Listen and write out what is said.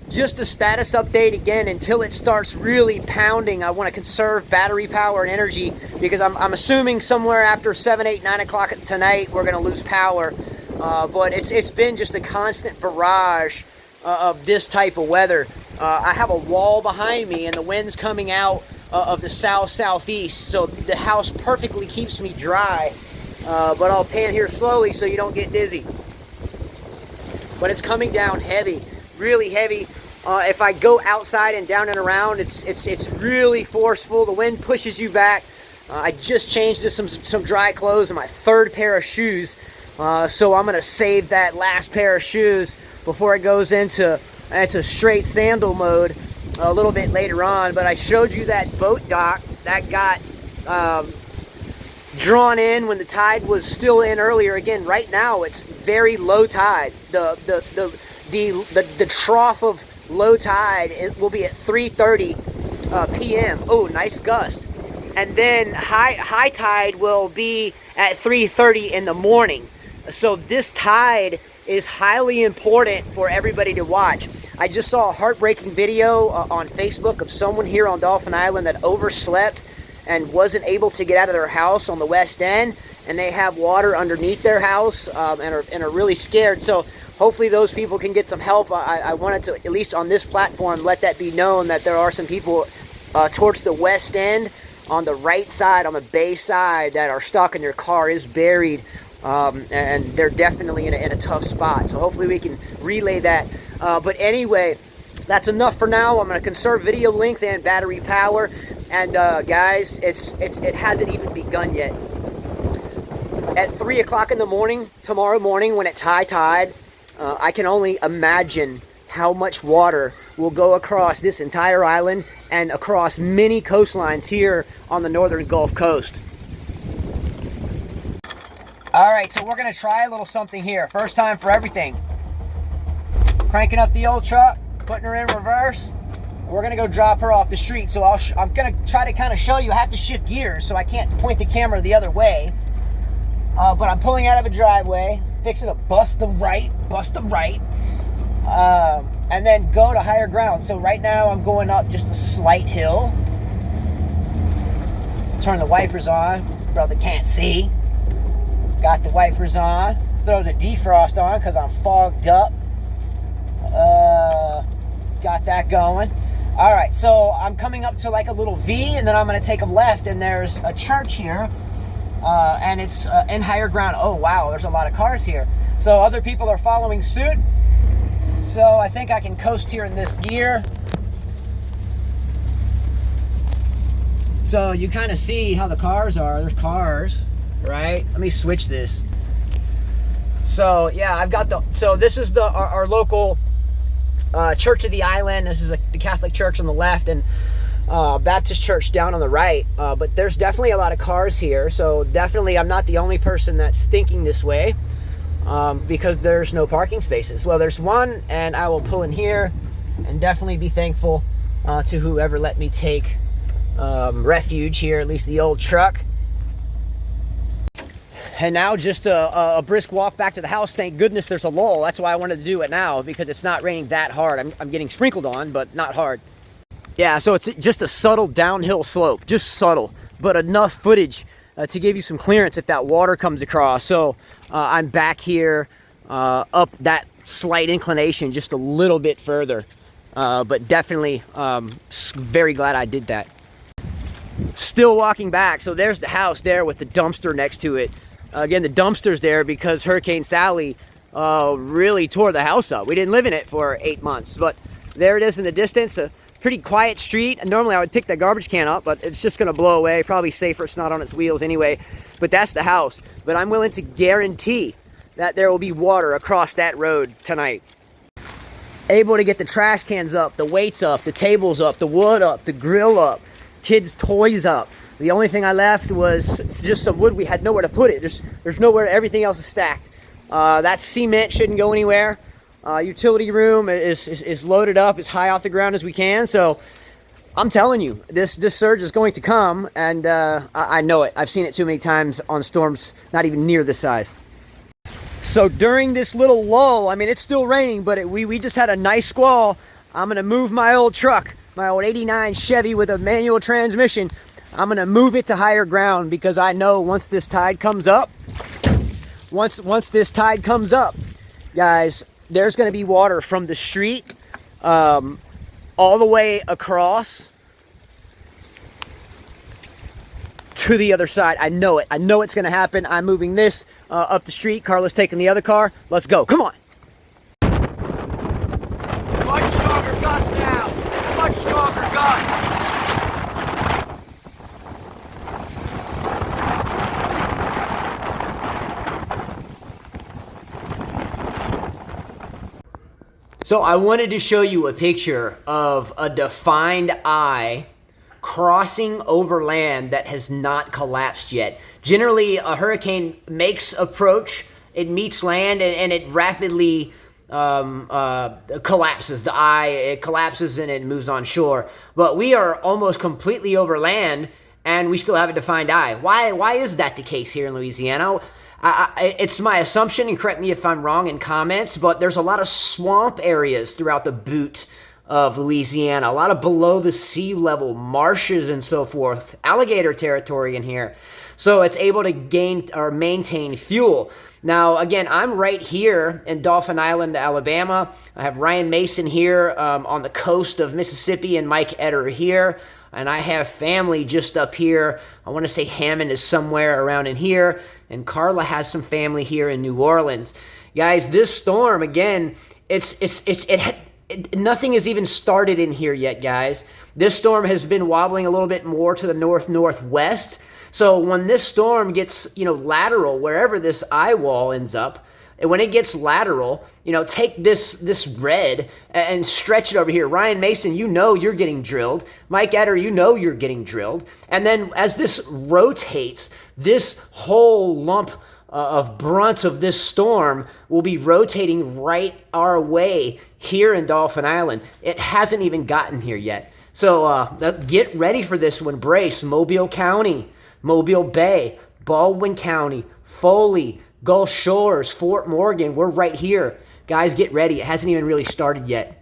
just a status update again. Until it starts really pounding, I want to conserve battery power and energy, because I'm assuming somewhere after 7, 8, 9 o'clock tonight we're going to lose power. But it's been just a constant barrage of this type of weather. I have a wall behind me and the wind's coming out of the southeast, so the house perfectly keeps me dry. But I'll pan here slowly so you don't get dizzy. But it's coming down heavy, really heavy. If I go outside and down and around, it's really forceful. The wind pushes you back. I just changed to some dry clothes and my third pair of shoes. So I'm gonna save that last pair of shoes before it goes into straight sandal mode a little bit later on. But I showed you that boat dock that got drawn in when the tide was still in earlier. Again, right now it's very low tide. The trough of low tide, it will be at 3:30 p.m. Oh, nice gust. And then high tide will be at 3:30 in the morning. So this tide is highly important for everybody to watch. I just saw a heartbreaking video on Facebook of someone here on Dauphin Island that overslept and wasn't able to get out of their house on the west end, and they have water underneath their house and are really scared. So hopefully those people can get some help. I wanted to, at least on this platform, let that be known that there are some people towards the west end on the right side, on the bay side, that are stuck and their car is buried. And they're definitely in a tough spot. So hopefully we can relay that. But anyway, that's enough for now. I'm going to conserve video length and battery power. And guys, it hasn't even begun yet. At 3 o'clock in the morning, tomorrow morning, when it's high tide, I can only imagine how much water will go across this entire island and across many coastlines here on the northern Gulf Coast. All right, so we're gonna try a little something here. First time for everything. Cranking up the old truck, putting her in reverse. We're gonna go drop her off the street. So I'm gonna try to kind of show you. I have to shift gears, so I can't point the camera the other way. But I'm pulling out of a driveway, fixing to bust the right, and then go to higher ground. So right now I'm going up just a slight hill. Turn the wipers on. Brother can't see. Got the wipers on. Throw the defrost on because I'm fogged up. Got that going. All right, so I'm coming up to like a little V, and then I'm going to take a left, and there's a church here, and it's in higher ground. Oh, wow, there's a lot of cars here. So other people are following suit. So I think I can coast here in this gear. So you kind of see how the cars are. There's cars. Right, let me switch this. So yeah, I've got so this is our local church of the island. This is the Catholic church on the left, and Baptist church down on the right. But there's definitely a lot of cars here, so definitely I'm not the only person that's thinking this way, because there's no parking spaces. Well, there's one, and I will pull in here and definitely be thankful to whoever let me take refuge here, at least the old truck. And now just a brisk walk back to the house. Thank goodness there's a lull. That's why I wanted to do it now, because it's not raining that hard. I'm getting sprinkled on, but not hard. Yeah, so it's just a subtle downhill slope, just subtle, but enough footage to give you some clearance if that water comes across. So I'm back here up that slight inclination just a little bit further, but definitely very glad I did that. Still walking back. So there's the house there with the dumpster next to it. Again, the dumpster's there because Hurricane Sally really tore the house up. We didn't live in it for 8 months, but there it is in the distance. A pretty quiet street. And normally I would pick that garbage can up, but it's just going to blow away. Probably safer. It's not on its wheels anyway. But that's the house. But I'm willing to guarantee that there will be water across that road tonight. Able to get the trash cans up, the weights up, the tables up, the wood up, the grill up, kids' toys up. The only thing I left was just some wood. We had nowhere to put it. There's nowhere. Everything else is stacked. That cement shouldn't go anywhere. Utility room is loaded up as high off the ground as we can. So I'm telling you, this surge is going to come, and I know it. I've seen it too many times on storms not even near this size. So during this little lull, I mean, it's still raining, but we just had a nice squall. I'm going to move my old truck, my old 89 Chevy with a manual transmission. I'm going to move it to higher ground because I know once this tide comes up, guys, there's going to be water from the street all the way across to the other side. I know it. I know it's going to happen. I'm moving this up the street. Carla's taking the other car. Let's go. Come on. Much stronger gust now. Much stronger gust. So I wanted to show you a picture of a defined eye crossing over land that has not collapsed yet. Generally, a hurricane makes approach, it meets land, and it rapidly collapses. The eye, it collapses and it moves on shore. But we are almost completely over land, and we still have a defined eye. Why is that the case here in Louisiana? It's my assumption, and correct me if I'm wrong in comments, but there's a lot of swamp areas throughout the boot of Louisiana, a lot of below the sea level marshes and so forth, alligator territory in here. So it's able to gain or maintain fuel. Now, again, I'm right here in Dauphin Island, Alabama. I have Ryan Mason here on the coast of Mississippi and Mike Etter here. And I have family just up here. I want to say Hammond is somewhere around in here. And Carla has some family here in New Orleans. Guys, this storm, again, nothing has even started in here yet, guys. This storm has been wobbling a little bit more to the north-northwest. So when this storm gets, lateral, wherever this eye wall ends up, and when it gets lateral, take this red and stretch it over here. Ryan Mason, you're getting drilled. Mike Etter, you're getting drilled. And then as this rotates, this whole lump of brunt of this storm will be rotating right our way here in Dauphin Island. It hasn't even gotten here yet. So get ready for this one. Brace, Mobile County, Mobile Bay, Baldwin County, Foley, Gulf Shores, Fort Morgan. We're right here. Guys, get ready. It hasn't even really started yet.